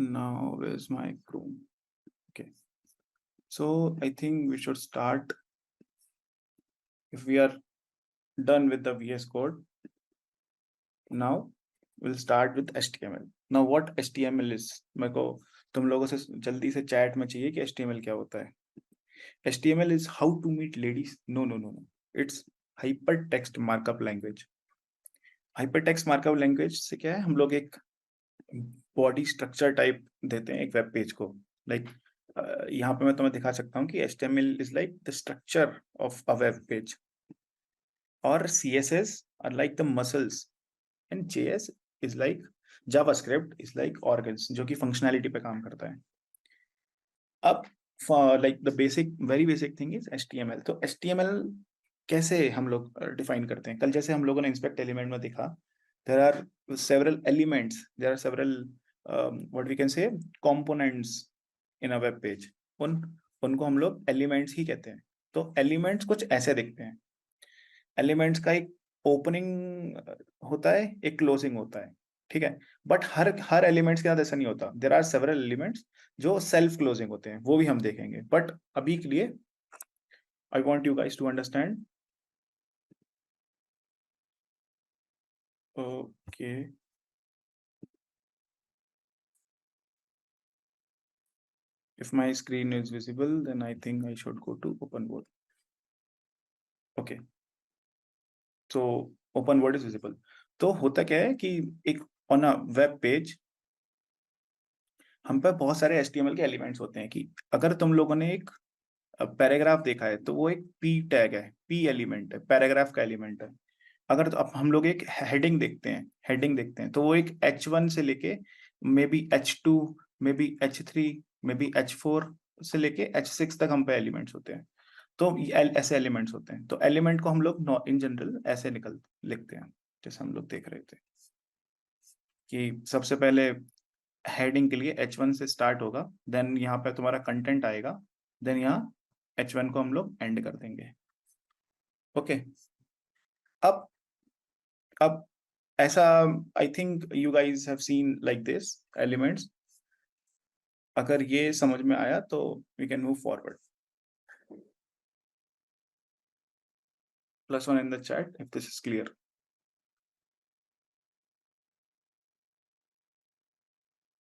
Now where's my Chrome? Okay. So I think we should start. If we are done with the VS Code, now we'll start with HTML. Now what HTML is? मेरे को तुम लोगों से जल्दी से chat में चाहिए कि HTML क्या होता है. HTML is how to meet ladies. No. It's hypertext markup language. Hypertext markup language से क्या है, हम लोग एक बॉडी स्ट्रक्चर टाइप देते हैं एक वेब पेज को. लाइक यहाँ पे मैं तुम्हें दिखा सकता हूँ कि HTML is like the structure of a web page, और CSS are like the muscles, and JS is like JavaScript is like organs जो कि फंक्शनैलिटी पे काम करता है. अब like the basic very basic thing is HTML. तो HTML कैसे हम लोग डिफाइन करते हैं? कल जैसे हम लोगों ने इंस्पेक्ट एलिमेंट में देखा, there are several elements, there are several what we can say components in a web page. उनको हम लोग एलिमेंट्स ही कहते हैं. तो एलिमेंट्स कुछ ऐसे दिखते हैं. एलिमेंट्स का एक ओपनिंग होता है, एक क्लोजिंग होता है, ठीक है. बट हर एलिमेंट्स के साथ ऐसा नहीं होता. देयर आर सेवरल एलिमेंट्स जो सेल्फ क्लोजिंग होते हैं, वो भी हम देखेंगे. बट अभी के लिए I want you guys to understand. Okay, if my screen is visible then I think I should go to open board. Okay, so open board is visible. तो होता क्या है कि एक ऑन अ वेब पेज हम पे बहुत सारे HTML के एलिमेंट्स होते हैं. कि अगर तुम लोगों ने एक पैराग्राफ देखा है तो वो एक पी टैग है, पी एलिमेंट है, पैराग्राफ का एलिमेंट है. अगर तो अब हम लोग एक हेडिंग देखते हैं तो वो एक H1 से लेके may be H2, may be H3, may be H4 से लेके H6 तक हम पे एलिमेंट्स होते हैं. तो ऐसे एलिमेंट्स होते हैं. तो एलिमेंट को हम लोग इन जनरल ऐसे लिखते हैं जैसे हम लोग देख रहे थे कि सबसे पहले हेडिंग के लिए H1 से स्टार्ट होगा, देन यहाँ पे तुम्हारा कंटेंट आएगा, देन यहाँ H1 को हम लोग एंड कर देंगे. ओके. अब अब ऐसा I think you guys have seen like this elements. अगर ये समझ में आया तो we can move forward. +1 in the chat if this is clear.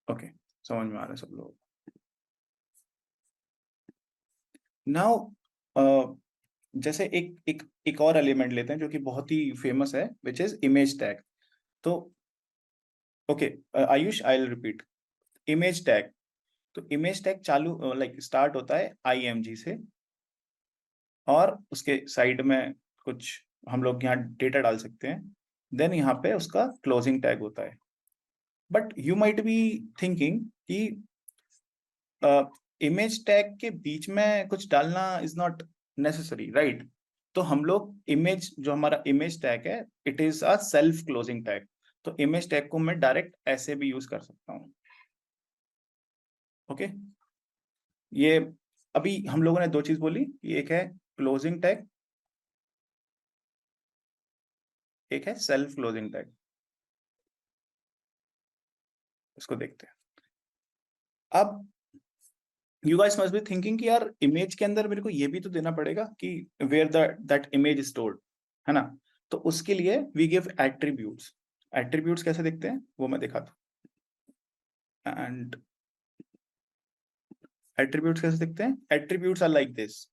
Okay, समझ में आ रहा है सब लोग. नाउ जैसे एक और एलिमेंट लेते हैं जो कि बहुत ही फेमस है, विच इज इमेज टैग. तो okay, Ayush I will repeat. Image tag. तो इमेज टैग चालू लाइक स्टार्ट होता है IMG से, और उसके साइड में कुछ हम लोग यहाँ डेटा डाल सकते हैं. देन यहाँ पे उसका क्लोजिंग टैग होता है. But you might be thinking कि इमेज टैग के बीच में कुछ डालना इज नॉट नेसेसरी, राइट? तो हम लोग इमेज, जो हमारा इमेज टैग है, it is a self closing tag. तो इमेज टैग को मैं डायरेक्ट ऐसे भी यूज कर सकता हूँ. ओके, ये अभी हम लोगों ने दो चीज बोली. एक है क्लोजिंग टैग, एक है सेल्फ क्लोजिंग टैग. इसको देखते हैं. अब you guys must be thinking कि यार इमेज के अंदर मेरे को ये भी तो देना पड़ेगा कि वेयर दैट इमेज स्टोर्ड, है ना? तो उसके लिए वी गिव एट्रीब्यूट्स. एट्रीब्यूट्स कैसे देखते हैं वो मैं दिखाता हूँ. एंड एट्रीब्यूट्स कैसे दिखते हैं? एट्रीब्यूट्स आर लाइक दिस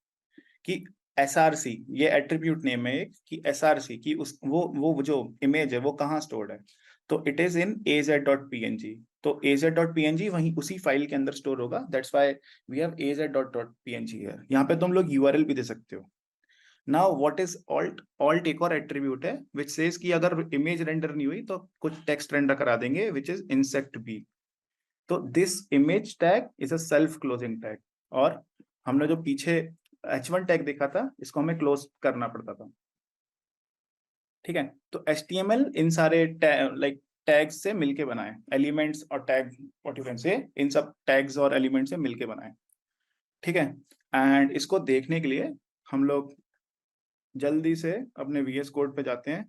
कि SRC, ये एट्रीब्यूट नेम है एक, कि SRC की उस वो जो इमेज है वो कहाँ स्टोर्ड है. तो इट इज इन az.png. तो az.png वहीं उसी फाइल के अंदर स्टोर होगा. That's why we have az.png here. यहाँ पे तुम लोग URL भी दे सकते हो. नाउ व्हाट इज ऑल्ट एक और एट्रीब्यूट है विच सेज कि अगर इमेज रेंडर नहीं हुई तो कुछ टेक्स्ट रेंडर करा देंगे, विच इज इंसेक्ट b. तो this image tag is a self closing tag. और हमने जो पीछे H1 टैग देखा था, इसको हमें क्लोज करना पड़ता था. ठीक है. तो HTML इन सारे लाइक टैग्स से मिलके बनाए, एलिमेंट्स और tag, what you can say, इन सब टैग्स और एलिमेंट्स से मिलके बनाए. ठीक है. एंड इसको देखने के लिए हम लोग जल्दी से अपने VS कोड पे जाते हैं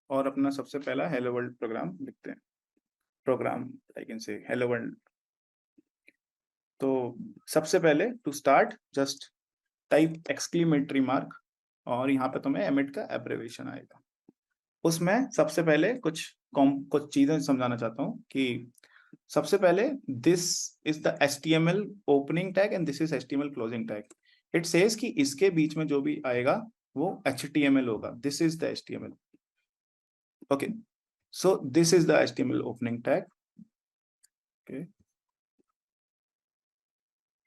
और अपना सबसे पहला हेलो वर्ल्ड प्रोग्राम लिखते हैं. Program I can say hello world तो सबसे पहले to start just type exclamatory mark और यहाँ पे तुम्हें एमिट का एब्रेविएशन आएगा। उसमें सबसे पहले कुछ चीजें समझाना चाहता हूँ कि सबसे पहले this is the HTML opening tag and this is HTML closing tag. It says कि इसके बीच में जो भी आएगा वो HTML होगा। This is the HTML। Okay, so this is the HTML opening tag. Okay,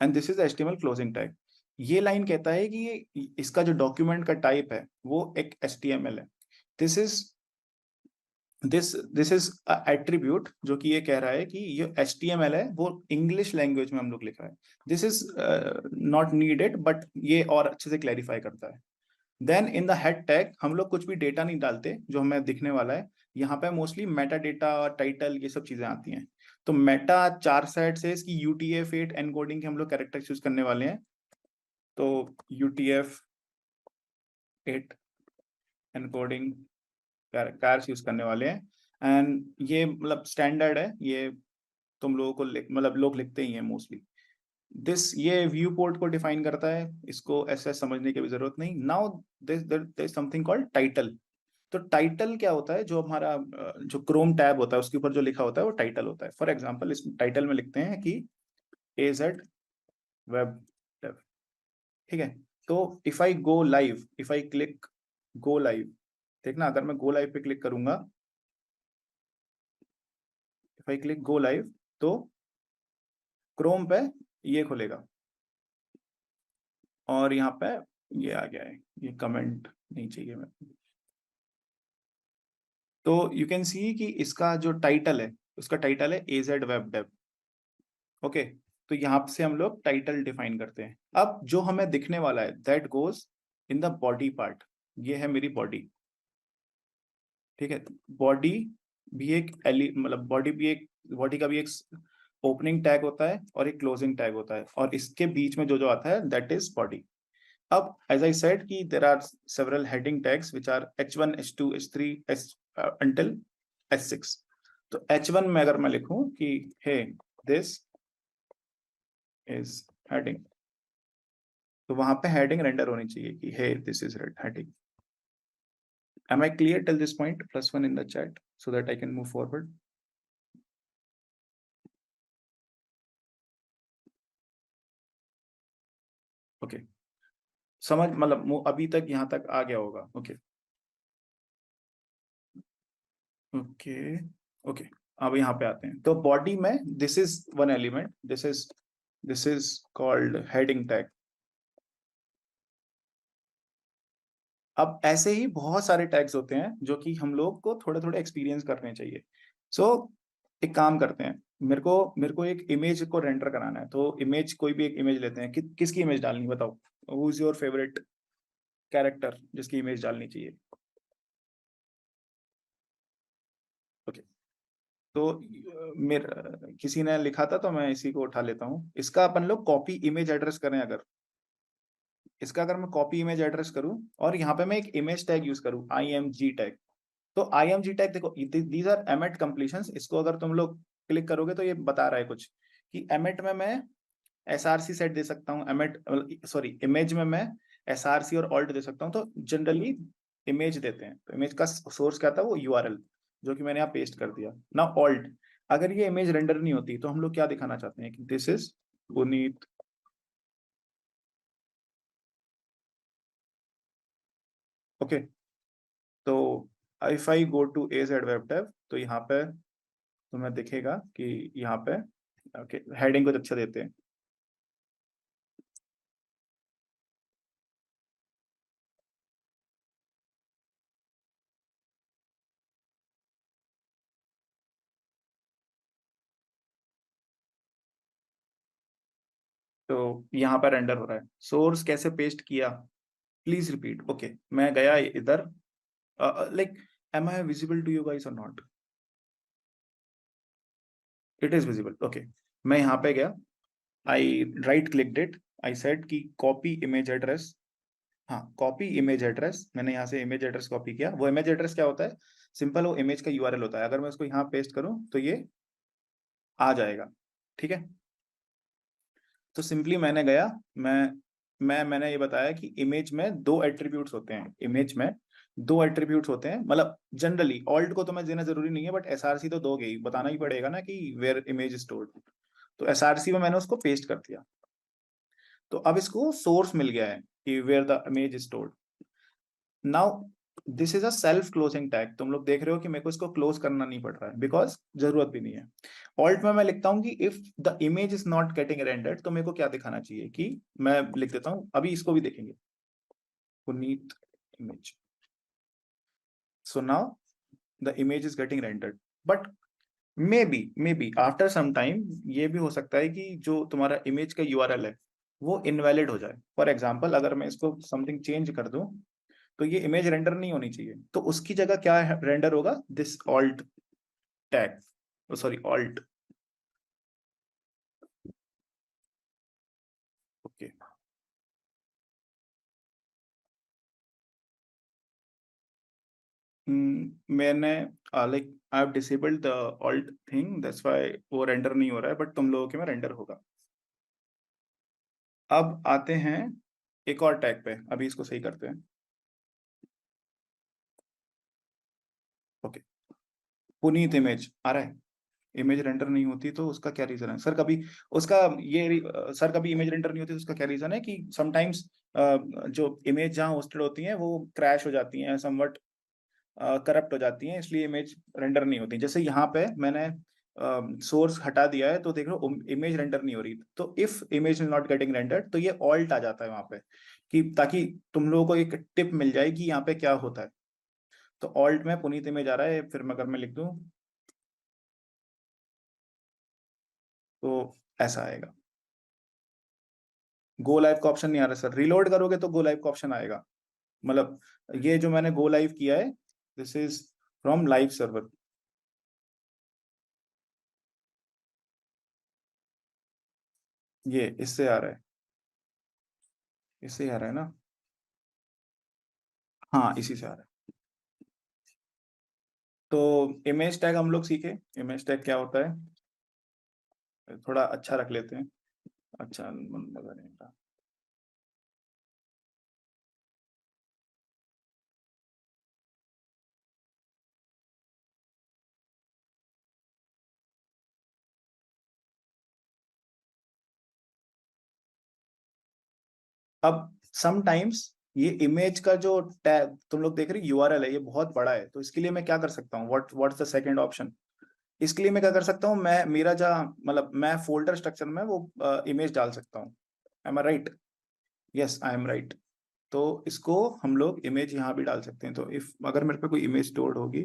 and this is HTML closing tag. ये line कहता है कि ये इसका जो डॉक्यूमेंट का टाइप है वो एक HTML है। This is this is attribute जो कि ये कह रहा है कि ये HTML है वो इंग्लिश लैंग्वेज में हम लोग लिखा है। This is not needed but ये और अच्छे से क्लैरिफाई करता है। Then in the head tag हम लोग कुछ भी डेटा नहीं डालते जो हमें दिखने वाला है। यहाँ पे मोस्टली मेटा डेटा और टाइटल ये सब चीजें आती हैं। तो मेटा 4 सेट से इसकी UTF-8 एनकोडिंग के हम लोग कैरेक्टर यूज करने वाले हैं। तो UTF-8 एनकोडिंग कैरेक्टर्स यूज करने वाले हैं एंड ये मतलब स्टैंडर्ड है। ये तुम लोगों को मतलब लोग लिखते ही हैं मोस्टली। ये व्यू पोर्ट को डिफाइन करता है। इसको ऐसे समझने की भी जरूरत नहीं। Now there is something called title. तो टाइटल क्या होता है? जो हमारा जो क्रोम टैब होता है उसके ऊपर जो लिखा होता है वो टाइटल होता है। फॉर एग्जांपल इस टाइटल में लिखते हैं कि AZ वेब डेव। ठीक है, तो if I click go live, देखना अगर मैं गो लाइव पे क्लिक करूंगा, if I click go live तो क्रोम पे ये खुलेगा और यहाँ पे ये आ गया है। ये कमेंट नहीं चाहिए मैं। तो यू कैन सी कि इसका जो टाइटल है उसका टाइटल है AZ वेब डेव। ओके, तो यहाँ से हम लोग टाइटल डिफाइन करते हैं। अब जो हमें दिखने वाला है that goes in the body part. ये है मेरी बॉडी। ठीक है, बॉडी भी एक मतलब बॉडी का भी एक ओपनिंग टैग होता है और एक क्लोजिंग टैग होता है और इसके बीच में जो जो आता है दैट इज बॉडी। अब एज आई सेड कि there are several heading tags which are H1 H2 H3 until H6। तो H1 में अगर मैं लिखूं कि हे दिस इज हेडिंग, तो वहां पे हेडिंग रेंडर होनी चाहिए कि hey this is heading. Am I clear till this point? +1 in the chat so that I can move forward. Okay, समझ मतलब अभी तक यहाँ तक आ गया होगा। ओके ओके ओके, अब यहाँ पे आते हैं। तो बॉडी में this is one element, this is called heading tag. अब ऐसे ही बहुत सारे टैग्स होते हैं जो कि हम लोग को थोड़े थोड़े एक्सपीरियंस करने चाहिए। सो एक काम करते हैं, मेरे को एक इमेज को रेंडर कराना है। तो इमेज कोई भी एक इमेज लेते हैं। किसकी इमेज डालनी बताओ? Who is your favourite character जिसकी इमेज डालनी चाहिए? ओके, तो मेरे किसी ने लिखा था तो मैं इसी को उठा लेता हूँ। इसका अपन लोग कॉपी इमेज एड्रेस करें। अगर इसका अगर मैं कॉपी इमेज एड्रेस करूं और यहाँ पे मैं एक इमेज टैग यूज करूं IMG टैग, तो IMG टैग देखो दीज आर एमेट कंप्लीशंस। इसको अगर तुम लोग क्लिक करोगे तो ये बता रहा है कुछ कि एमेट में मैं SRC सेट दे सकता हूँ। एमेट सॉरी इमेज में मैं SRC और ऑल्ट दे सकता हूँ। तो जनरली इमेज देते हैं। तो इमेज का सोर्स क्या था? वो URL जो कि मैंने यहाँ पेस्ट कर दिया ना। ऑल्ट, अगर ये इमेज रेंडर नहीं होती तो हम लोग क्या दिखाना चाहते हैं कि दिस इज पुनीत। ओके, तो if I go to AZ web dev तो यहाँ पे तुम्हें दिखेगा कि यहाँ पे ओके हेडिंग कुछ अच्छा देते हैं। तो यहाँ पर रेंडर हो रहा है। सोर्स कैसे पेस्ट किया? Please repeat. ओके, मैं गया इधर। Like am I visible to you guys और not? It is visible. Okay, मैं यहाँ पे गया, I right clicked it, I said कि कॉपी इमेज एड्रेस। हाँ, कॉपी इमेज एड्रेस। मैंने यहाँ से इमेज एड्रेस कॉपी किया। वो इमेज एड्रेस क्या होता है? सिंपल, वो इमेज का URL होता है। अगर मैं उसको यहाँ पेस्ट करूँ तो ये आ जाएगा। ठीक है, तो सिंपली मैंने गया, मैंने ये बताया कि इमेज में दो एट्रीब्यूट्स होते हैं, इमेज में दो एट्रीब्यूट्स होते हैं, मतलब जनरली ऑल्ट को तो मैं देना जरूरी नहीं है, बट एसआरसी तो दोगे ही, बताना ही पड़ेगा ना कि वेयर इमेज स्टोर्ड। तो एसआरसी में मैंने उसको पेस्ट कर दिया। तो अब इसको सोर्स मिल गया है कि where the image stored. Now this is a self closing tag. तुम लोग देख रहे हो कि मेरे को इसको क्लोज करना नहीं पड़ रहा है, बिकॉज जरूरत भी नहीं है। ऑल्ट में मैं लिखता हूँ कि if the image is not getting rendered, तो मेरे को क्या दिखाना चाहिए, कि मैं लिख देता हूँ, अभी इसको भी देखेंगे, Puneet image. So now the image is getting rendered, but maybe after some time ये भी हो सकता है कि जो तुम्हारा इमेज का यूआरएल है वो इनवैलिड हो जाए। फॉर एग्जाम्पल, अगर मैं इसको समथिंग चेंज कर दूं, तो ये इमेज रेंडर नहीं होनी चाहिए, तो उसकी जगह क्या रेंडर होगा, this alt tag, sorry alt. Okay, मैंने like I have disabled the alt thing, that's why वो रेंडर नहीं हो रहा है, बट तुम लोगों के में रेंडर होगा। अब आते हैं एक और टैग पे, अभी इसको सही करते हैं। ओके, पुनीत इमेज आ रहा है, इमेज रेंडर नहीं होती तो उसका क्या रीजन है सर? कभी उसका सर कभी इमेज रेंडर नहीं होती तो उसका क्या रीजन है, कि समटाइम्स जो इमेज जहाँ होस्टेड होती हैं वो क्रैश हो जाती हैं, समवट करप्ट हो जाती हैं, इसलिए इमेज रेंडर नहीं होती। जैसे यहाँ पे मैंने सोर्स हटा दिया है, तो देख लो इमेज रेंडर नहीं हो रही, तो if image is not getting rendered, तो ये ऑल्ट आ जाता है वहां पे, कि ताकि तुम लोगों को एक टिप मिल जाए कि यहाँ पे क्या होता है। तो ऑल्ट में पुनीत इमेज आ रहा है, फिर मैं अगर मैं लिख दूं तो ऐसा आएगा। गो लाइव का ऑप्शन नहीं आ रहा सर, रिलोड करोगे तो गो लाइव का ऑप्शन आएगा। मतलब ये जो मैंने गो लाइव किया है, this is from live server. ये इससे आ रहा है, इससे ही आ रहा है ना? हाँ, इसी से आ रहा है। तो इमेज टैग हम लोग सीखे, इमेज टैग क्या होता है, थोड़ा अच्छा रख लेते हैं। अच्छा, मन लगा नहीं था। अब समटाइम्स ये इमेज का जो टैग तुम लोग देख रहे हो यूआरएल है, ये बहुत बड़ा है, तो इसके लिए मैं क्या कर सकता हूँ, व्हाट्स द सेकंड ऑप्शन? इसके लिए मैं क्या कर सकता हूँ, मैं मेरा जहाँ मतलब मैं फोल्डर स्ट्रक्चर में वो इमेज डाल सकता हूँ। Am I right? Yes, I am right. तो इसको हम लोग इमेज यहाँ भी डाल सकते हैं। तो इफ अगर मेरे पे कोई इमेज स्टोर्ड होगी,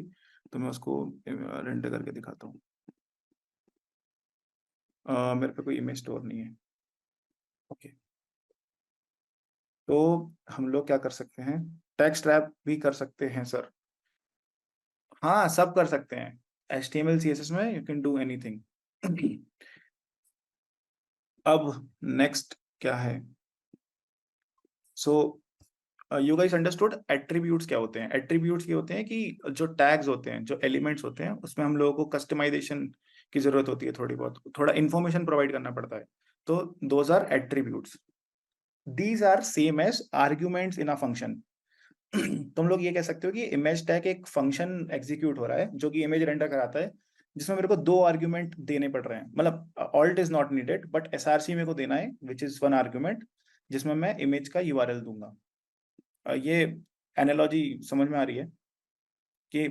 तो मैं उसको रेंडर करके दिखाता हूँ। मेरे पे कोई इमेज स्टोर नहीं है। ओके, तो हम लोग क्या कर सकते हैं, टेक्स्ट रैप भी कर सकते हैं सर। हाँ, सब कर सकते हैं, HTML CSS में यू कैन डू एनीथिंग। अब नेक्स्ट क्या है, so you guys understood attributes क्या होते हैं? एट्रीब्यूट्स ये होते हैं कि जो टैग्स होते हैं, जो एलिमेंट्स होते हैं, उसमें हम लोगों को कस्टमाइजेशन की जरूरत होती है, थोड़ी बहुत थोड़ा इन्फॉर्मेशन प्रोवाइड करना पड़ता है। तो those are attributes, these are same as arguments in a function. तुम लोग ये कह सकते हो कि इमेज टैग एक फंक्शन एग्जीक्यूट हो रहा है जो कि इमेज रेंडर कराता है, जिसमें मेरे को दो आर्ग्यूमेंट देने पड़ रहे हैं, मतलब alt is not needed, but SRC मेरे को देना है, विच इज वन आर्ग्यूमेंट, जिसमें मैं इमेज का यूआरएल दूंगा। ये एनालॉजी समझ में आ रही है कि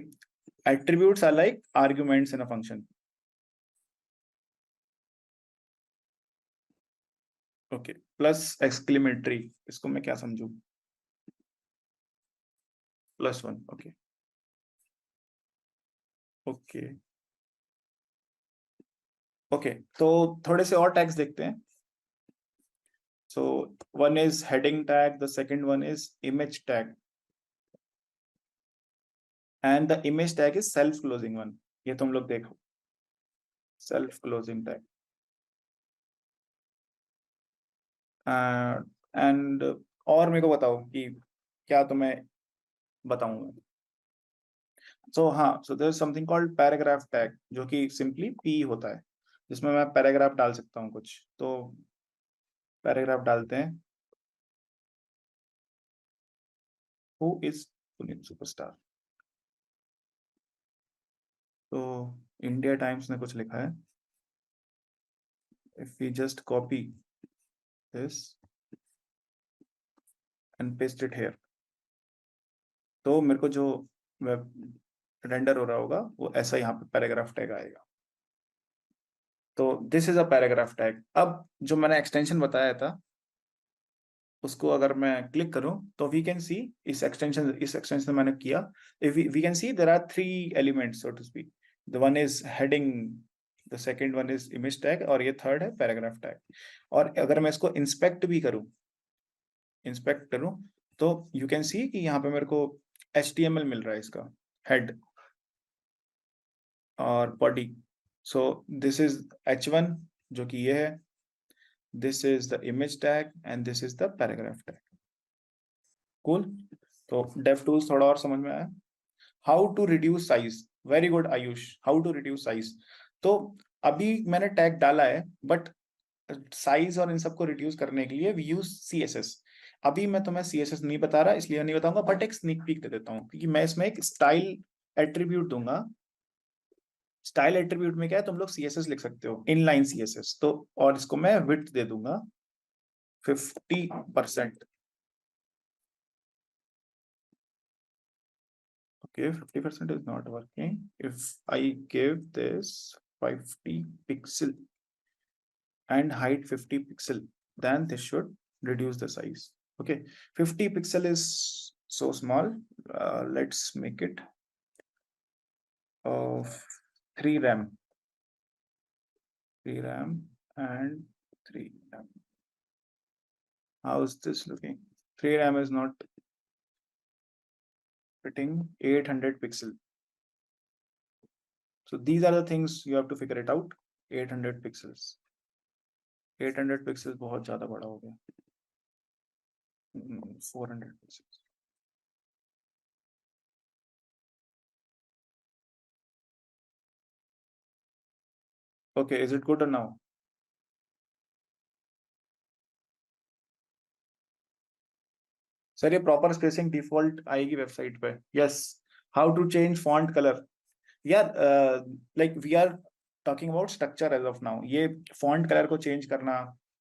attributes are like arguments in a function. Okay, plus exclamatory, इसको मैं क्या समझूं? +1, ओके। ओके, ओके, तो थोड़े से और टैग्स देखते हैं। So one is heading tag, the second one is image tag, and the image tag is self closing one. ये तुम लोग देखो, सेल्फ क्लोजिंग टैग। एंड और मेरे को बताओ कि क्या तुम्हें बताऊं मैं? सो हाँ, so there is something called paragraph tag, जो कि सिंपली पी होता है, जिसमें मैं पैराग्राफ डाल सकता हूँ कुछ। तो पैराग्राफ डालते हैं, हु इज पुनीत सुपरस्टार। तो इंडिया टाइम्स ने कुछ लिखा है, if we just copy this and paste it here, तो मेरे को जो वेब रेंडर हो रहा होगा वो ऐसा यहाँ पे पैराग्राफ टैग आएगा। तो this is a paragraph tag. अब जो मैंने एक्सटेंशन बताया था उसको अगर मैं क्लिक करूं तो वी कैन सी, इस एक्सटेंशन मैंने किया, we can see there are 3 elements so to speak. The one is heading, the second one is image tag, और ये थर्ड है पैराग्राफ टैग। और अगर मैं इसको इंस्पेक्ट करूं तो यू कैन सी कि यहाँ पे मेरे को HTML मिल रहा है, इसका हेड और body. So this is H1 जो कि ये है, this is the image tag and this is the paragraph tag. Cool. तो डेव टूल्स थोड़ा और समझ में आया। How to reduce size, very good Ayush, how to reduce size. तो अभी मैंने टैग डाला है, बट साइज और इन सबको रिड्यूस करने के लिए वी यूज CSS। अभी मैं तुम्हें CSS नहीं बता रहा, इसलिए नहीं बताऊंगा, बट एक स्नीक पीक दे देता हूँ, क्योंकि मैं इसमें एक स्टाइल एट्रीब्यूट दूंगा। स्टाइल एट्रीब्यूट में क्या है, तुम लोग CSS लिख सकते हो, इनलाइन CSS। तो और इसको मैं विड्थ दे दूंगा 50%। Okay, 50% is not working. If I give this 50 pixel and height 50 pixel, then this should reduce the size. Okay, 50 pixel is so small. Let's make it of 3 RAM, 3 RAM and 3 RAM. How is this looking? 3 RAM is not fitting 800 pixel. So these are the things you have to figure it out. 800 pixels. 800 pixels बहुत ज्यादा बड़ा हो गया। 400 pixels. Okay, is it good or now? Sir ये proper spacing default आएगी website पे। Yes. How to change font colour, यार like we are talking about structure as of now. ये फॉन्ट कलर को चेंज करना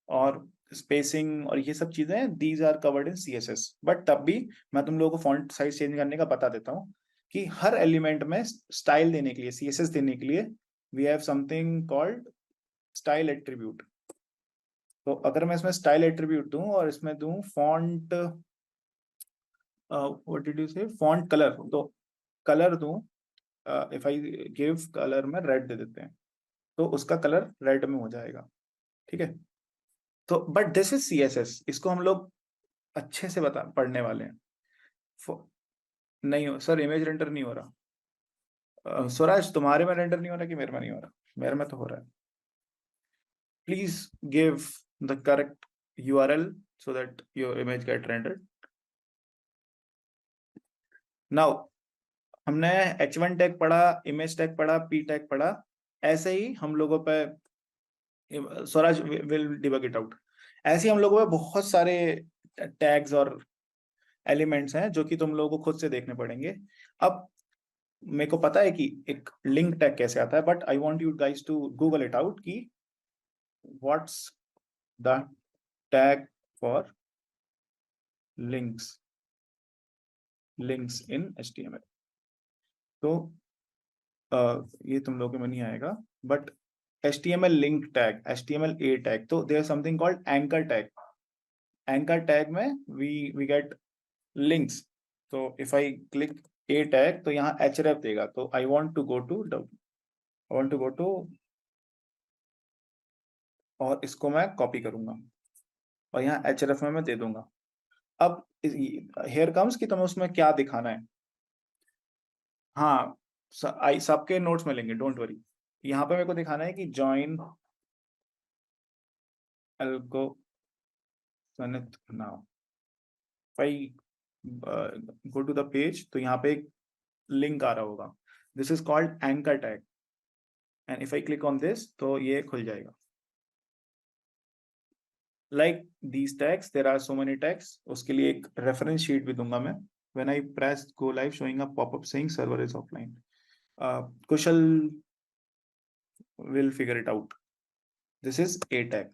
और स्पेसिंग और ये सब चीजें these are covered in CSS। But तब भी मैं तुम लोगों को फॉन्ट साइज चेंज करने का बता देता हूँ कि हर एलिमेंट में स्टाइल देने के लिए, CSS देने के लिए we have something called style attribute. तो अगर मैं इसमें स्टाइल एट्रीब्यूट दूं और इसमें दूं फॉन्ट, व्हाट डिड यू से, फॉन्ट कलर, तो कलर दूं, इफ आई गिव कलर में रेड दे देते हैं तो उसका कलर रेड में हो जाएगा। ठीक है। तो बट दिस इज CSS, इसको हम लोग अच्छे से बता पढ़ने वाले हैं। नहीं हो सर, इमेज रेंडर नहीं हो रहा। स्वराज तुम्हारे में रेंडर नहीं हो रहा कि मेरे में नहीं हो रहा? मेरे में तो हो रहा है। Please give the correct URL so that your image get rendered now। हमने H1 टैग पढ़ा, इमेज टैग पढ़ा, P टैग पढ़ा। ऐसे ही हम लोगों पे, Swaraj will debug it out, ऐसे ही हम लोगों पे बहुत सारे टैग्स और एलिमेंट्स हैं जो कि तुम लोगों को खुद से देखने पड़ेंगे। अब मेरे को पता है कि एक लिंक टैग कैसे आता है, but I want you guys to Google it out कि what's the tag for links, links in HTML। तो ये तुम लोगों के में नहीं आएगा, but HTML link tag, HTML A tag, तो there something called anchor tag. Anchor tag में वी गेट लिंक्स। तो if I click A tag तो यहाँ href देगा। तो I want to go to और इसको मैं कॉपी करूंगा और यहाँ href में मैं दे दूंगा। अब हेयर कम्स कि तुम्हें उसमें क्या दिखाना है। हाँ, सबके नोट्स में लेंगे, डोंट वरी। यहाँ पे मेरे को दिखाना है कि जॉइन एल्गो सनित नाउ। भाई गो टू द पेज तो यहाँ पे एक लिंक आ रहा होगा, this is called anchor tag, and if I click on this तो ये खुल जाएगा। like these tags, there are so many tags. उसके लिए एक reference sheet भी दूंगा मैं. When I press go live, showing a pop-up saying server is offline. Kushal will figure it out. This is a tag.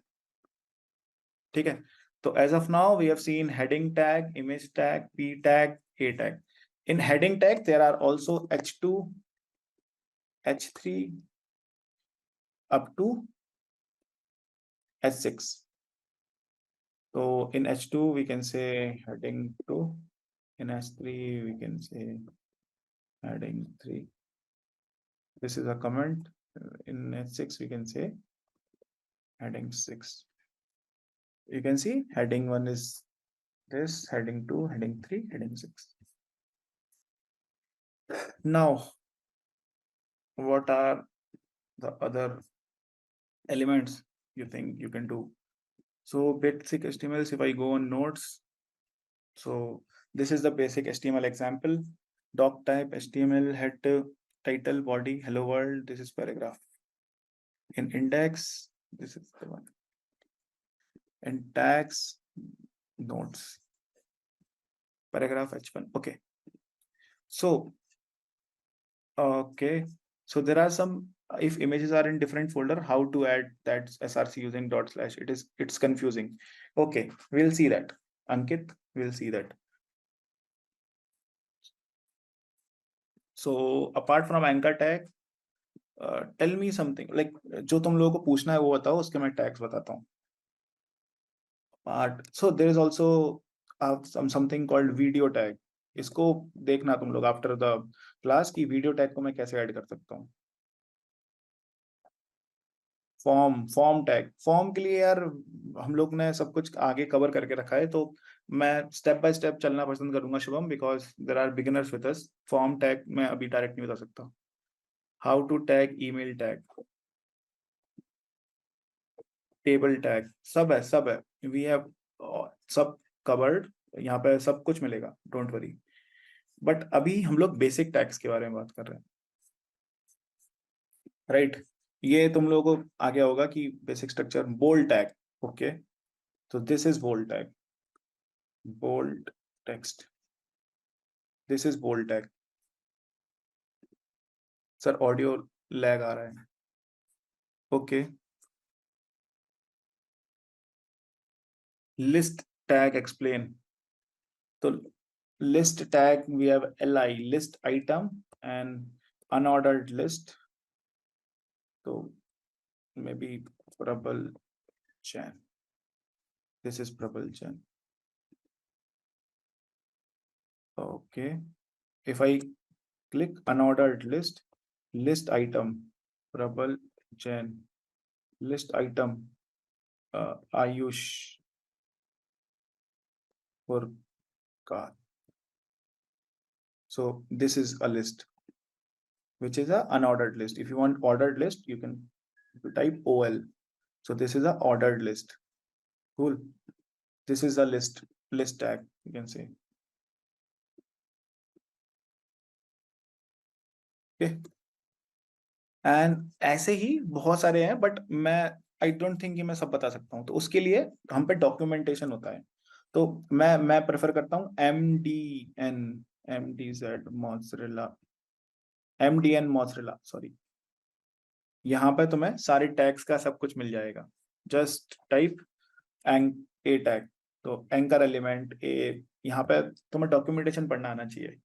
ठीक है. So as of now, we have seen heading tag, image tag, p tag, a tag. In heading tag, there are also h2, h3 up to h6. So in h2 we can say heading 2. In h3 we can say heading 3. This is a comment. In h6 we can say heading 6. You can see heading 1 is this, heading 2, heading 3, heading 6. Now, what are the other elements you think you can do? So basic HTML, if I go on nodes, so this is the basic HTML example. Doc type HTML, head, title, body, hello world, this is paragraph. In index, this is the one. In tags, nodes, paragraph h1. Okay. So there are some, if images are in different folder, how to add that src using /. It's confusing. Okay, we'll see that. Ankit, we'll see that. So apart from anchor tag, tell me something like जो तुम लोगों को पूछना है वो बताओ, उसके मैं tags बताता हूँ. So there is also something called video tag. इसको देखना तुम लोग after the class की video tag को मैं कैसे ऐड कर सकता हूँ. फॉर्म टैग, फॉर्म के लिए यार हम लोग ने सब कुछ आगे कवर करके रखा है, तो मैं स्टेप बाय स्टेप चलना पसंद करूंगा Shubham, because there are beginners with us. Form tag मैं अभी डायरेक्ट नहीं बता सकता. How to tag email tag, table tag, सब है. वी हैव सब कवर्ड, यहाँ पे सब कुछ मिलेगा, डोंट वरी. बट अभी हम लोग बेसिक टैग्स के बारे में बात कर रहे हैं, राइट? ये तुम लोगों को आगे होगा कि basic structure. Bold tag, okay, so this is bold tag, bold text, this is bold tag. Sir audio lag आ रहा है. ओके. List tag explain. तो list tag we have li, list item, and unordered list. तो maybe Prabal Chan, this is Prabal Chan. Okay, if I click unordered list, list item Prabal Chan, list item Ayush for car. So this is a list which is a unordered list. If you want ordered list, you can type OL. So this is a ordered list. Cool. This is a list tag, you can say. Okay. And ऐसे ही बहुत सारे हैं, but मैं आई don't think कि मैं सब बता सकता हूँ. तो उसके लिए हम पे डॉक्यूमेंटेशन होता है. तो मैं प्रेफर करता हूँ MDN मोज़रेला, सॉरी. यहाँ पे तुम्हें सारे टैग्स का सब कुछ मिल जाएगा. जस्ट टाइप ए टैग, तो एंकर एलिमेंट ए. यहाँ पे तुम्हें डॉक्यूमेंटेशन पढ़ना आना चाहिए.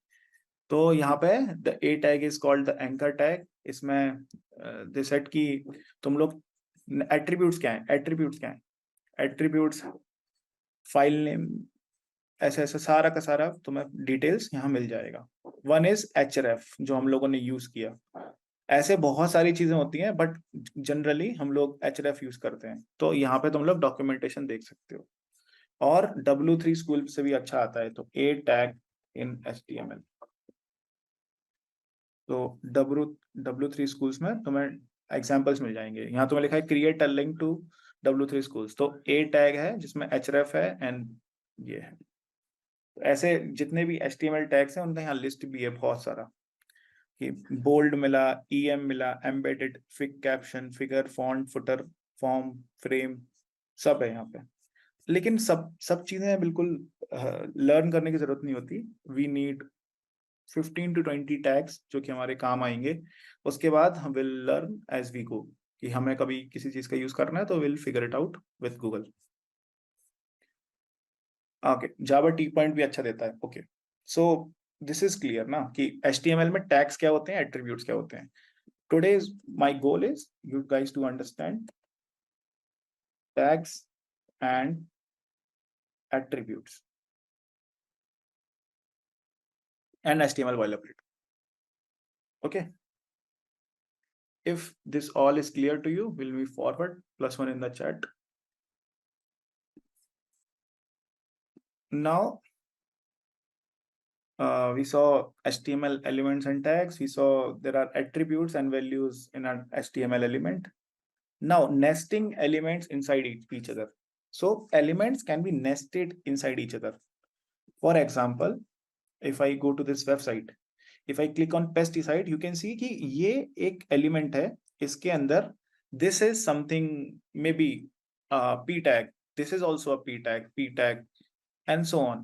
तो यहाँ पे the A tag is called the anchor tag. इसमें दे सेट की तुम लोग एट्रीब्यूट्स क्या है, एट्रीब्यूट्स फाइल नेम, ऐसे ऐसे सारा का सारा तुम्हें डिटेल्स यहाँ मिल जाएगा. वन इज href जो हम लोगों ने यूज किया. ऐसे बहुत सारी चीजें होती हैं, बट जनरली हम लोग href यूज करते हैं. तो यहाँ पे तुम लोग डॉक्यूमेंटेशन देख सकते हो. और W3 स्कूल से भी अच्छा आता है. तो ए टैग इन HTML. तो W3 स्कूल्स में तुम्हें एग्जांपल्स मिल जाएंगे. यहाँ तुम्हें लिखा है create a link to W3 schools. तो ए टैग है जिसमें href है एंड ये है. तो ऐसे जितने भी HTML टैग्स हैं उनका यहाँ लिस्ट भी है बहुत सारा. कि बोल्ड मिला, EM मिला, embedded, fig caption, figure, font, footer, form, frame, सब है यहाँ पे. लेकिन सब चीजें बिल्कुल लर्न करने की जरूरत नहीं होती. वी नीड 15 to 20 टैग्स जो कि हमारे काम आएंगे. उसके बाद हम will learn as we go कि हमें कभी किसी चीज का यूज करना है तो will figure it out with Google. Okay, Java T point भी अच्छा देता है. Okay, so this is clear ना कि HTML में टैग्स क्या होते हैं, एट्रीब्यूट्स क्या होते हैं. Today's my goal is you guys to understand tags and attributes and HTML boilerplate. Okay. If this all is clear to you, will we forward +1 in the chat? Now, we saw HTML elements and tags. We saw there are attributes and values in an HTML element. Now, nesting elements inside each other. So elements can be nested inside each other. For example, if I go to this website, if I click on pesticide, you can see कि ये एक element है. इसके अंदर this is something maybe p tag. This is also a p tag and so on.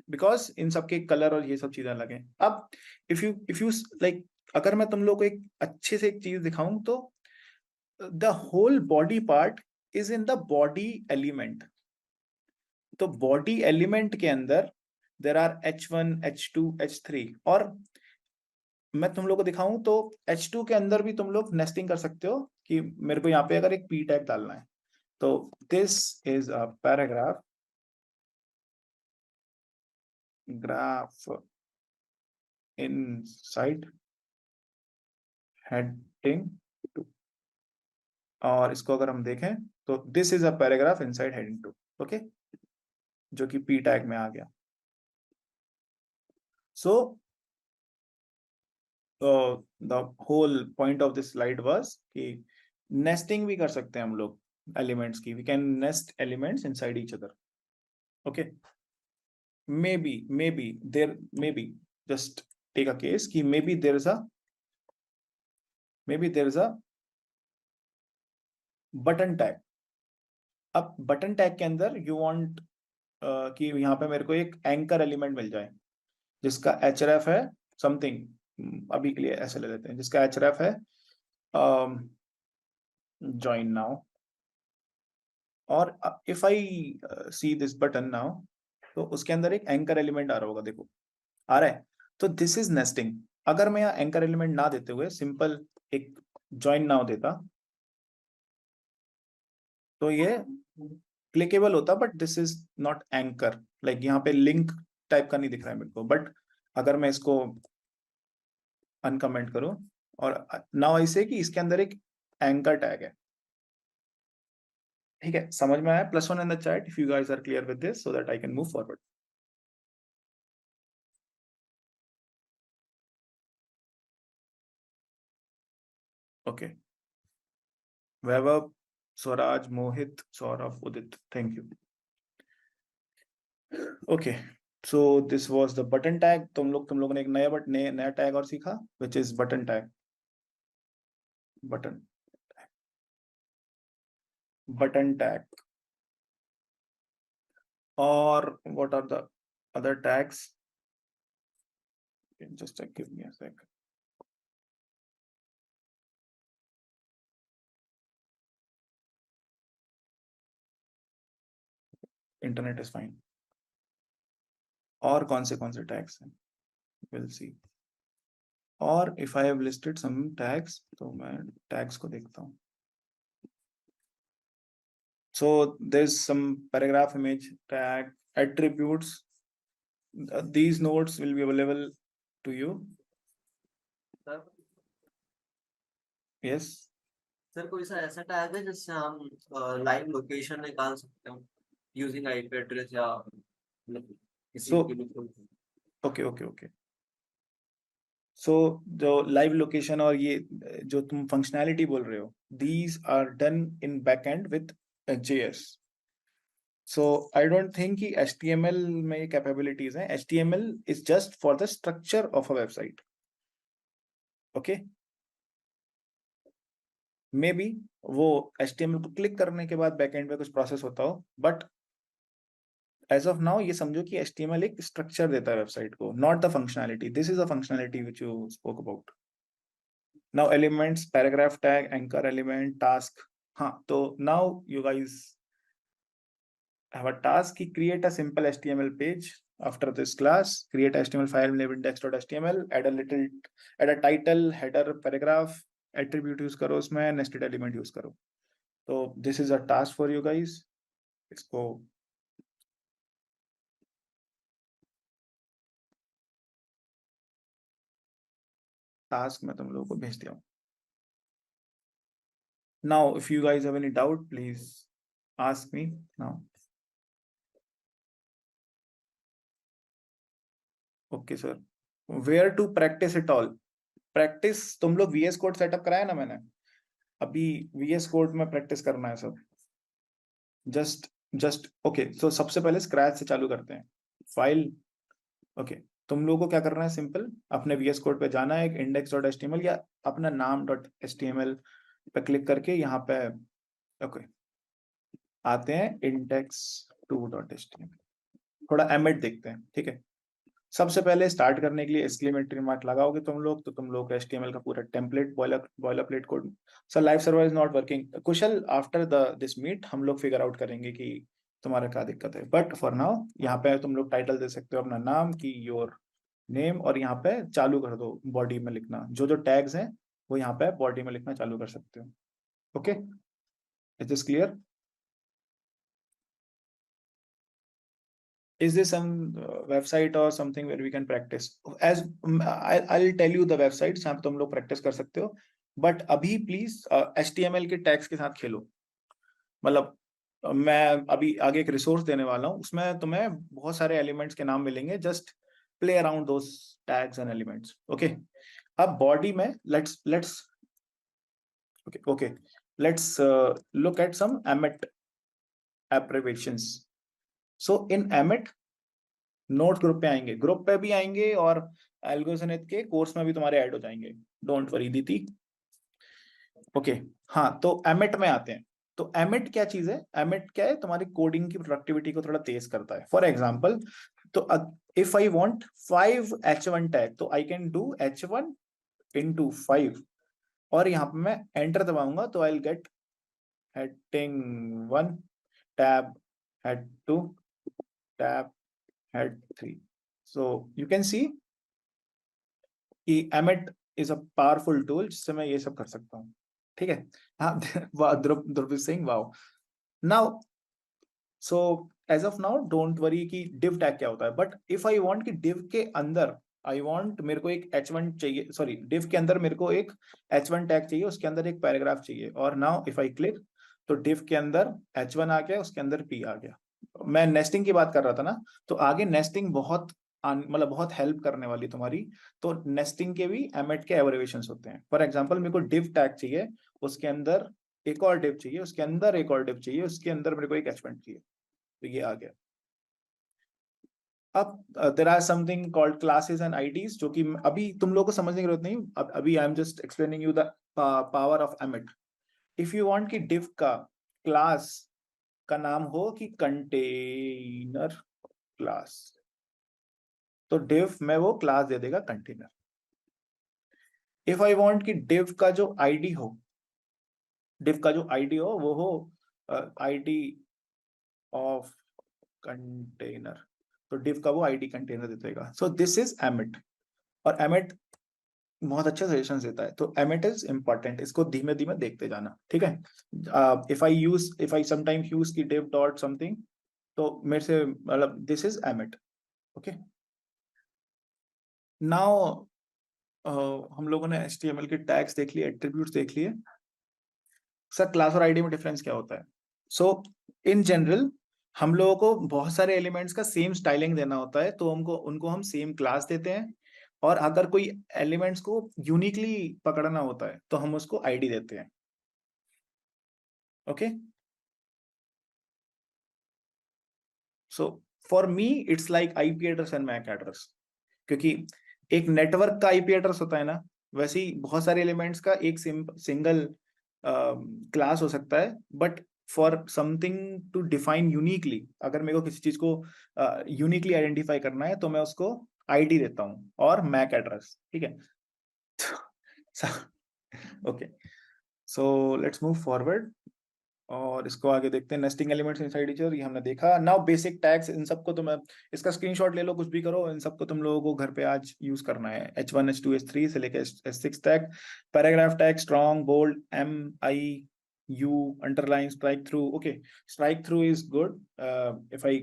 Because इन सबके colour और ये सब चीजें अलग हैं. अब if you like, अगर मैं तुम लोग को एक अच्छे से एक चीज दिखाऊं तो the whole body part is in the body element. तो body element के अंदर there are H1, H2, H3 और मैं तुम लोग को दिखाऊं तो H2 के अंदर भी तुम लोग नेस्टिंग कर सकते हो कि मेरे को यहाँ पे अगर एक p टैग डालना है तो this is a paragraph graph inside heading 2 और इसको अगर हम देखें तो this is a paragraph inside heading 2. Okay, जो कि p टैग में आ गया. So the whole point of this slide was कि नेस्टिंग भी कर सकते हैं हम लोग एलिमेंट्स की. We can nest elements inside each other. Okay, maybe maybe just take a case कि maybe there is a button tag. अब बटन टैग के अंदर यू वांट कि यहाँ पे मेरे को एक एंकर एलिमेंट मिल जाए जिसका href है समथिंग. अभी के लिए ऐसे ले लेते हैं जिसका href है join now. और if I see this button now तो उसके अंदर एक एंकर एलिमेंट आ रहा होगा. देखो आ रहा है. तो दिस इज नेस्टिंग. अगर मैं यहाँ एंकर एलिमेंट ना देते हुए सिंपल एक ज्वाइन नाउ देता तो ये क्लिकेबल होता. But this is not anchor. Like यहाँ पे लिंक टाइप का नहीं दिख रहा है मेरे को. बट अगर मैं इसको अनकमेंट करूं और नाउ आई से कि इसके अंदर एक एंकर टैग है. ठीक है, समझ में आया? +1 in the chat if you guys are clear with this so that I can move forward. Okay, Vaibhav, Swaraj, Mohit, Saurabh, Udit, thank you. Okay, so this was the button tag. तुम लोगों ने एक नया टैग और सीखा which is button tag. Button tag. और what are the other tags? Just give me a sec. Internet is fine. और कौन से टैग्स हैं? We'll see. और if I have listed some tags तो मैं tags को देखता हूँ. So there's some paragraph image tag attributes. These nodes will be available to you. Yes. Sir कोई सा ऐसा टैग है जिससे हम लाइव लोकेशन निकाल सकते हैं यूजिंग आईपी एड्रेस या किसी ओके. सो जो लाइव लोकेशन और ये जो तुम फंक्शनैलिटी बोल रहे हो these are done in backend with JS. So I don't think कि HTML में ये कैपेबिलिटीज हैं. HTML is just for the structure of a website. Okay, maybe वो HTML को क्लिक करने के बाद बैकएंड में कुछ प्रोसेस होता हो. बट एज ऑफ नाउ ये समझो कि HTML एक स्ट्रक्चर देता है वेबसाइट को, not the functionality. This is the functionality which you spoke about. Now elements, paragraph tag, anchor element, task. हाँ, तो now you guys have a task ki create a simple HTML page after this class. Create HTML file named index.html. Add a title, header, paragraph, attribute use करो उसमें, nested element use करो. तो this is a task for you guys. इसको task मैं तुम लोगों को भेज दिया हूँ. Now if you guys have any doubt, please ask me now. Okay sir. Where to practice it all? Practice तुम लोग VS कोड सेटअप कराया ना मैंने, अभी VS कोड में प्रैक्टिस करना है सब. Just okay. सो सबसे पहले स्क्रैच से चालू करते हैं. फाइल. ओके, तुम लोगों को क्या करना है, सिंपल अपने VS कोड पे जाना है, एक index.html या अपना नाम .html पे क्लिक करके यहाँ पे ओके आते हैं index2.html. थोड़ा एमिट देखते हैं, ठीक है. सबसे पहले स्टार्ट करने के लिए एक्सक्लेमेटरी मार्क लगाओगे तुम लोग, तो तुम लोग HTML का पूरा template boilerplate code. Sir live server is not working. Kushal, after this meet हम लोग फिगर आउट करेंगे कि तुम्हारा क्या दिक्कत है. बट फॉर नाउ यहाँ पे तुम लोग टाइटल दे सकते हो अपना नाम की योर नेम, और यहाँ पे चालू कर दो बॉडी में लिखना. जो जो टैग्स हैं वो यहाँ पे बॉडी में लिखना चालू कर सकते हो. Okay, is this clear? Is there some website or something where we can practice? As I'll tell you the websites जहाँ पे तुम लोग practice कर सकते हो. But अभी please HTML के tags के साथ खेलो. मतलब मैं अभी आगे एक रिसोर्स देने वाला हूँ, उसमें तुम्हें बहुत सारे एलिमेंट्स के नाम मिलेंगे. Just play around those tags and elements. Okay, अब बॉडी में let's okay let's look at some Emmet abbreviations. So in Emmet note group पे आएंगे, ग्रुप पे भी आएंगे, और एल्गोसनेट के कोर्स में भी तुम्हारे ऐड हो जाएंगे. डोंट वरी दीदी. ओके, हाँ, तो एमिट में आते हैं. तो एमिट क्या चीज है? एमिट क्या है? तुम्हारी कोडिंग की प्रोडक्टिविटी को थोड़ा तेज करता है. फॉर एग्जाम्पल, तो if I want 5 H1 tag, तो I can do H1 into 5, और यहाँ पे मैं एंटर दबाऊंगा तो I will get heading 1, tab head 2, tab head 3. So you can see कि Emmet is a powerful tool जिससे मैं ये सब कर सकता हूँ. ठीक है. हाँ, Dhruv Singh, wow. Now so as of now don't worry कि div tag क्या होता है. But if I want कि div के अंदर I want मेरे को एक H1 चाहिए, सॉरी div के अंदर मेरे को एक H1 टैग चाहिए, उसके अंदर एक पैराग्राफ चाहिए. और now if I click तो div के अंदर H1 आ गया, उसके अंदर P आ गया. मैं नेस्टिंग की बात कर रहा था ना, तो आगे नेस्टिंग बहुत मतलब बहुत हेल्प करने वाली तुम्हारी. तो नेस्टिंग के भी एमिट के एब्रिविएशंस होते हैं. फॉर एग्जांपल, मेरे को डिव टैग चाहिए, उसके अंदर एक और डिव चाहिए, उसके अंदर एक और डिव चाहिए, उसके अंदर मेरे को एक एचमेंट चाहिए. तो ये आ गया. अब there are something called classes and IDs, जो कि अभी तुम लोगों को समझने की जरूरत नहीं. अभी I am just explaining you the power of emit. If you want कि डिव का क्लास का नाम हो कि कंटेनर क्लास, तो div में वो क्लास दे देगा कंटेनर. इफ आई वांट कि div का जो आईडी हो, वो हो आईडी ऑफ कंटेनर, तो div का वो आईडी कंटेनर दे देगा. So this is emit. और एमिट बहुत अच्छा सजेशन देता है. तो एमिट इज इंपॉर्टेंट, इसको धीमे धीमे देखते जाना. ठीक है. इफ आई समटाइम्स यूज की div डॉट समथिंग, तो मेरे से मतलब this is emit. Okay, now हम लोगों ने HTML के टैग्स देख लिए, एट्रीब्यूट्स देख लिए. सर क्लास और आईडी में डिफरेंस क्या होता है? सो इन जनरल हम लोगों को बहुत सारे एलिमेंट्स का सेम स्टाइलिंग देना होता है, तो उनको हम सेम क्लास देते हैं. और अगर कोई एलिमेंट्स को यूनिकली पकड़ना होता है तो हम उसको आईडी देते हैं. Okay, so for me it's like IP address and MAC address. क्योंकि एक नेटवर्क का आईपी एड्रेस होता है ना, वैसे ही बहुत सारे एलिमेंट्स का एक सिंगल क्लास हो सकता है. But for something to define uniquely, अगर मेरे को किसी चीज को यूनिकली आइडेंटिफाई करना है तो मैं उसको आईडी देता हूँ और मैक एड्रेस, ठीक है। Okay, so let's move forward और इसको आगे देखते हैं। Nesting elements inside each other, ये हमने देखा। नाउ बेसिक टैग्स, इन सबको तो मैं इसका स्क्रीनशॉट ले लो, कुछ भी करो, इन सबको तुम लोगों को घर पे आज यूज करना है। H1 H2 H3 से लेकर H6 tag. Paragraph tag strong bold MIU underline strike through. Okay, strike through is good. If I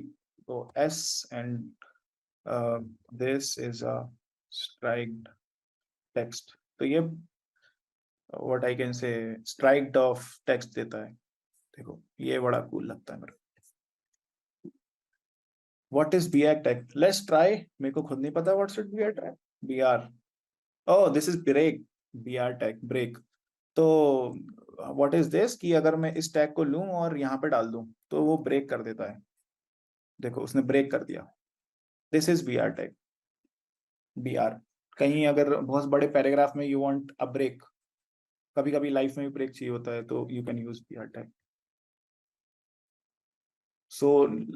go S and this is a striked text, तो ये what I can say striked off text देता है। देखो ये बड़ा cool लगता है मेरे को। What is BR tag? Let's try. मेरे को खुद नहीं पता what should BR tag. BR. Oh, this is break. BR tag break. तो what is this कि अगर मैं इस टैग को लूं और यहाँ पे डाल दूं तो वो ब्रेक कर देता है। देखो उसने ब्रेक कर दिया। This is BR tag. BR कहीं अगर बहुत बड़े पैराग्राफ में you want a break, कभी कभी लाइफ में भी ब्रेक चाहिए होता है तो you can use BR tag. So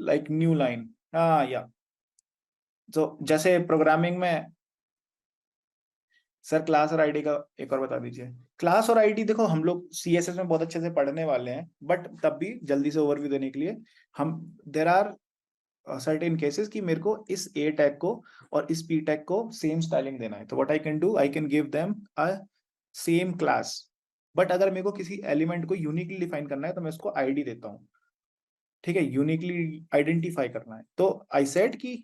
like new line. या तो जैसे प्रोग्रामिंग में सर क्लास और आईडी का एक और बता दीजिए। क्लास और आईडी देखो हम लोग CSS में बहुत अच्छे से पढ़ने वाले हैं, बट तब भी जल्दी से ओवरव्यू देने के लिए हम देर आर सर्टेन केसेस कि मेरे को इस A टैग को और इस P टैग को सेम स्टाइलिंग देना है, तो what I can do, I can give them a same class. But अगर मेरे को किसी एलिमेंट को यूनिकली डिफाइन करना है तो मैं उसको आईडी देता हूँ, ठीक है, यूनिकली आइडेंटिफाई करना है। तो आई सेड कि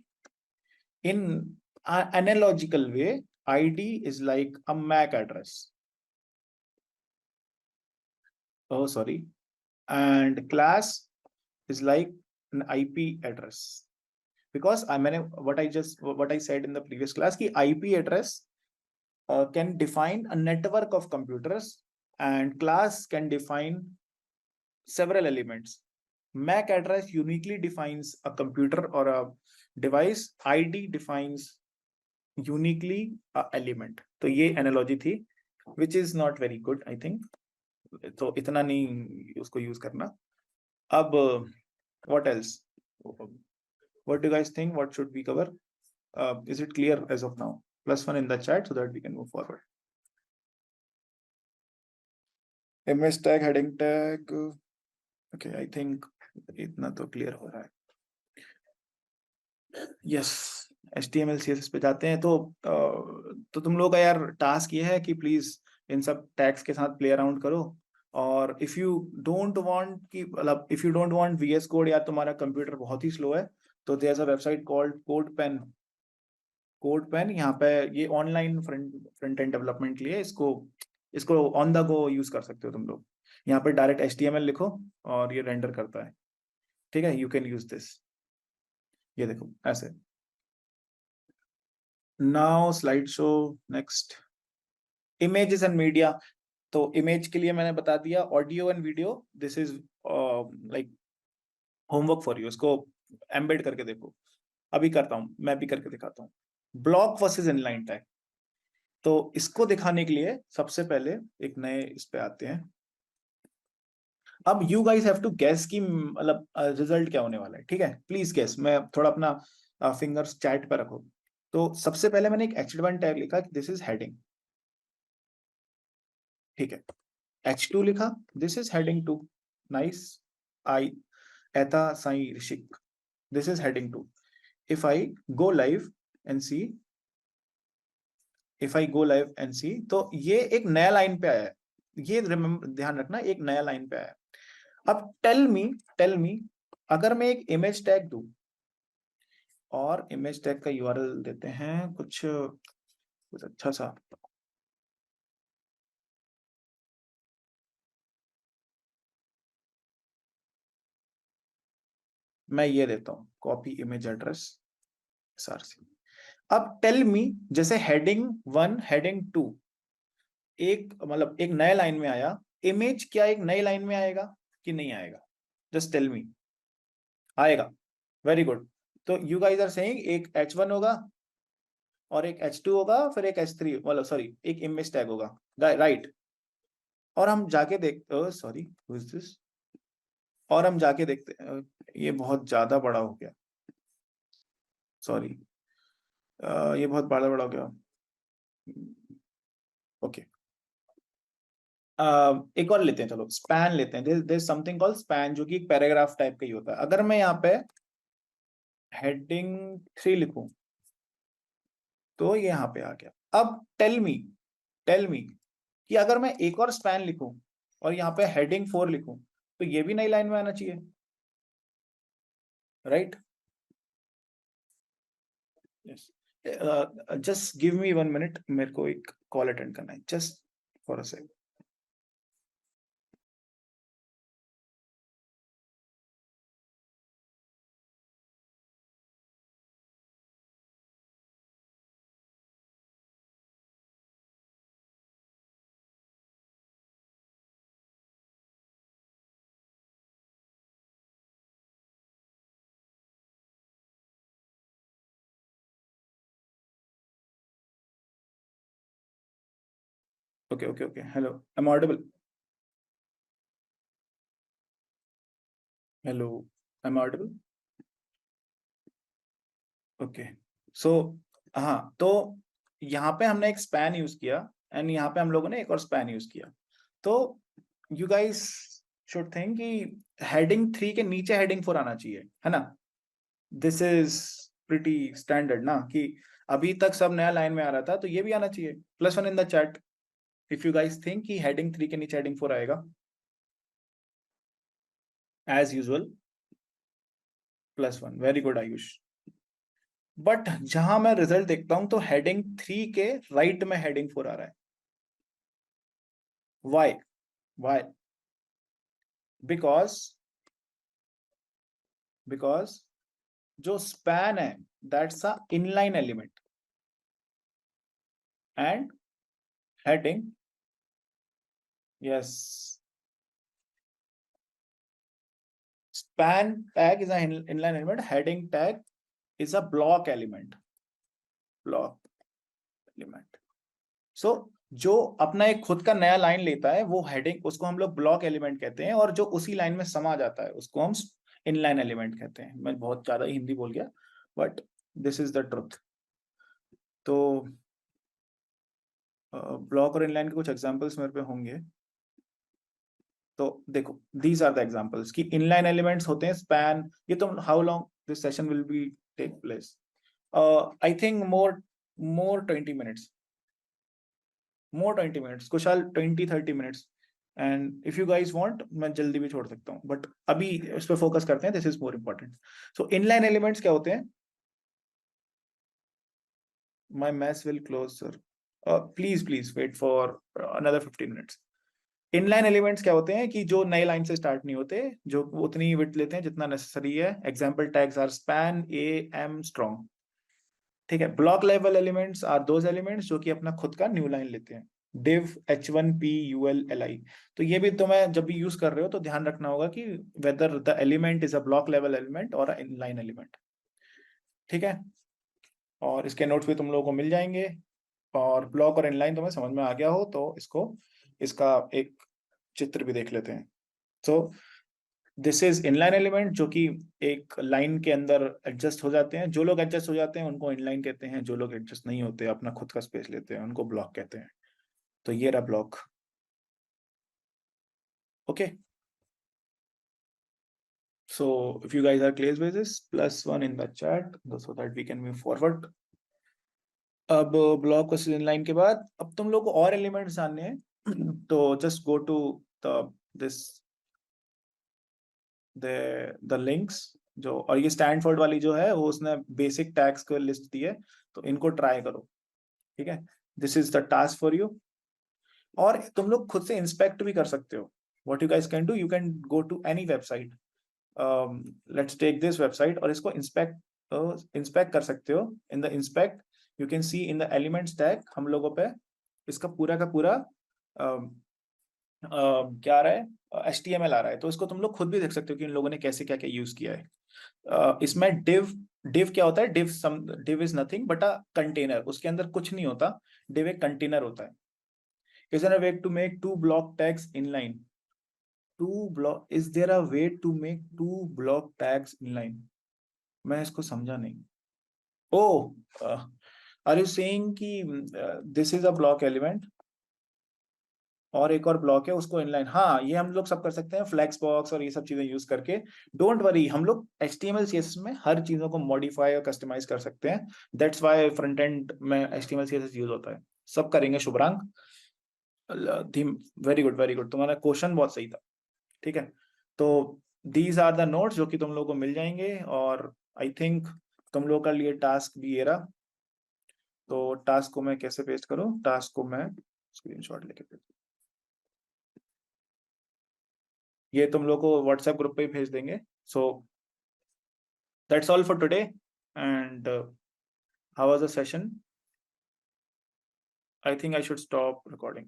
in analogical way, ID is like a MAC address. Oh, sorry. And class is like an IP address. Because what I said in the previous class कि IP address can define a network of computers and class can define several elements. MAC address uniquely defines a computer or a device. ID defines uniquely element. तो ये analogy थी which is not very good I think, तो इतना नहीं उसको use करना। अब what else, what do you guys think, what should we cover? Is it clear as of now? +1 in the chat so that we can move forward. MS tag, heading tag, okay, I think इतना तो clear हो रहा है। Yes, HTML CSS पे जाते हैं तो तुम लोग का यार टास्क ये है कि प्लीज इन सब टैग्स के साथ प्ले अराउंड करो। और इफ यू डोंट वांट कि मतलब if you don't want VS code या तुम्हारा कंप्यूटर बहुत ही स्लो है तो there is a website called code pen. यहाँ पे ये ऑनलाइन फ्रंट एंड डेवलपमेंट के लिए इसको ऑन द गो यूज कर सकते हो तुम लोग। यहाँ पे डायरेक्ट HTML लिखो और ये रेंडर करता है, ठीक है, यू कैन यूज दिस। ये देखो ऐसे। Now slide show next, images and media. तो इमेज के लिए मैंने बता दिया, audio and video this is like homework for you, इसको एम्बेड करके देखो। अभी करता हूँ, मैं भी करके दिखाता हूँ। ब्लॉक वर्सेस इनलाइन टैग, तो इसको दिखाने के लिए सबसे पहले एक नए इस पे आते हैं। अब you guys have to guess कि मतलब रिजल्ट क्या होने वाला है, ठीक है, प्लीज गेस। मैं थोड़ा अपना फिंगर्स चैट पे रखो। तो सबसे पहले मैंने एक H1 टैग लिखा, दिस इज हेडिंग, ठीक है। H2 लिखा, दिस इज हेडिंग 2, नाइस। आई एता Sai Rishik, this is heading 2। If I go live and see, तो ये एक नया लाइन पे आया है, ये ध्यान रखना, एक नया लाइन पे आया है। अब टेल मी अगर मैं एक इमेज टैग दूं, और इमेज टैग का URL देते हैं कुछ अच्छा सा, मैं ये देता हूं कॉपी इमेज एड्रेस SRC। अब टेल मी, जैसे हेडिंग 1 हेडिंग 2 एक मतलब एक नए लाइन में आया, इमेज क्या एक नई लाइन में आएगा कि नहीं आएगा? Just tell me. आएगा, वेरी गुड। तो यू गाइस आर सेइंग एक H1 होगा और एक H2 होगा, फिर एक H3 मतलब सॉरी एक इमेज टैग होगा, राइट। और हम जाके देख, सॉरी हु इज दिस, और हम जाके देखते ये बहुत ज्यादा बड़ा हो गया, सॉरी, ये बहुत बड़ा बड़ा हो गया। ओके, एक और लेते हैं, चलो स्पैन लेते हैं। There is something called span, जो कि एक पैराग्राफ टाइप का ही होता है। अगर मैं यहाँ पे हेडिंग 3 लिखूं तो ये यहाँ पे आ गया। अब टेल मी कि अगर मैं एक और स्पैन लिखूं और यहाँ पे हेडिंग 4 लिखूं तो ये भी नई लाइन में आना चाहिए, right? Yes. Just give me 1 minute, मेरे को एक कॉल अटेंड करना है, just for a second. Okay, okay, okay. Hello, I'm audible. Hello, I'm audible. Okay. So, हाँ, तो यहाँ पे हमने एक स्पैन यूज किया एंड यहाँ पे हम लोगों ने एक और स्पैन यूज किया। तो यू गाइस शुड थिंक कि हेडिंग 3 के नीचे हेडिंग 4 आना चाहिए, है ना? दिस इज प्रिटी स्टैंडर्ड ना, कि अभी तक सब नया लाइन में आ रहा था, तो ये भी आना चाहिए। +1 in the chat if you guys think कि हेडिंग 3 के नीचे हेडिंग 4 आएगा। As usual +1, very good Ayush. But जहां मैं रिजल्ट देखता हूं तो हेडिंग 3 के राइट में हेडिंग 4 आ रहा है। वाई? वाई? बिकॉज बिकॉज जो स्पैन है that's a inline element and heading, yes, span tag is an inline element, heading tag is a block element, block element. So जो अपना एक खुद का नया लाइन लेता है वो हेडिंग, उसको हम लोग ब्लॉक एलिमेंट कहते हैं, और जो उसी लाइन में समा जाता है उसको हम इनलाइन एलिमेंट कहते हैं। मैं बहुत ज्यादा ही हिंदी बोल गया, but this is the truth. तो ब्लॉक और इनलाइन के कुछ एग्जांपल्स मेरे पे होंगे। तो देखो, दीज आर द एग्जांपल्स कि इनलाइन एलिमेंट्स होते हैं स्पैन। ये तो how long this session will be take place? I think more 20 minutes, more 20 minutes, Kushal 20-30 minutes. And if you guys want मैं जल्दी भी छोड़ सकता हूँ, बट अभी इस पे फोकस करते हैं, this is more important. So inline elements क्या होते हैं? My mess will close sir, please wait for another 15 minutes. Inline elements क्या होते हैं कि जो नए लाइन से स्टार्ट नहीं होते, जो उतनी विड्थ लेते हैं जितना नेसेसरी है। Example tags are span, A, em, strong. ठीक है। Block level elements are those elements जो कि अपना खुद का न्यू लाइन लेते हैं। div, h1p, ul, li। तो ये भी तुम्हें जब भी यूज कर रहे हो तो ध्यान रखना होगा कि whether the element is a block level element और इनलाइन एलिमेंट। ठीक है, और इसके नोट्स भी तुम लोगों को मिल जाएंगे। और ब्लॉक और इनलाइन तुम्हें समझ में आ गया हो तो इसका एक चित्र भी देख लेते हैं। So this is inline element जो कि एक लाइन के अंदर एडजस्ट हो जाते हैं। जो लोग एडजस्ट हो जाते हैं उनको इनलाइन कहते हैं, जो लोग एडजस्ट नहीं होते, अपना खुद का स्पेस लेते हैं, उनको ब्लॉक कहते हैं। तो ये रहा block. Okay, so if you guys are clear with this, +1 in the chat so that we can move forward. अब ब्लॉक वर्सेस इनलाइन के बाद अब तुम लोग को और एलिमेंट्स जानने हैं तो just go to the this the links जो, और ये स्टैनफोर्ड वाली जो है वो उसने बेसिक टैग्स को लिस्ट दी है, तो इनको ट्राई करो। ठीक है, this is the task for you. और तुम लोग खुद से इंस्पेक्ट भी कर सकते हो। What you guys can do, you can go to any website, let's take this website, और इसको इंस्पेक्ट कर सकते हो। In the inspect you can see in the elements tag हम लोगों पे इसका पूरा का पूरा क्या आ रहा है, HTML आ रहा है। तो इसको तुम लोग खुद भी देख सकते हो कि इन लोगों ने कैसे क्या क्या यूज किया है। इसमें डिव क्या होता है? Div is nothing but a container, उसके अंदर कुछ नहीं होता। डिव एक कंटेनर होता है। Is an a way to make 2 block tags in line, is there a way to make 2 block tags inline? मैं इसको समझा नहीं. Oh, are you saying कि this is a block element और एक और ब्लॉक है उसको इनलाइन? हाँ, ये हम लोग सब कर सकते हैं फ्लेक्स बॉक्स और ये सब चीजें यूज करके. डोंट वरी, हम लोग HTML CSS में हर चीजों को मॉडिफाई और कस्टमाइज कर सकते हैं. दैट्स व्हाई फ्रंट एंड में HTML CSS यूज होता है. सब करेंगे शुभ्रांक. वेरी गुड वेरी गुड, तुम्हारा क्वेश्चन बहुत सही था. ठीक है, तो दीज आर द नोट्स जो कि तुम लोगों को मिल जाएंगे. और आई थिंक तुम लोगों का लिए टास्क भी ये रहा. तो टास्क को मैं कैसे पेस्ट करूं? टास्क को मैं स्क्रीनशॉट लेके भेज, ये तुम लोग को व्हाट्सएप ग्रुप पे ही भेज देंगे. So that's all for today. And how was the session? I think I should stop recording.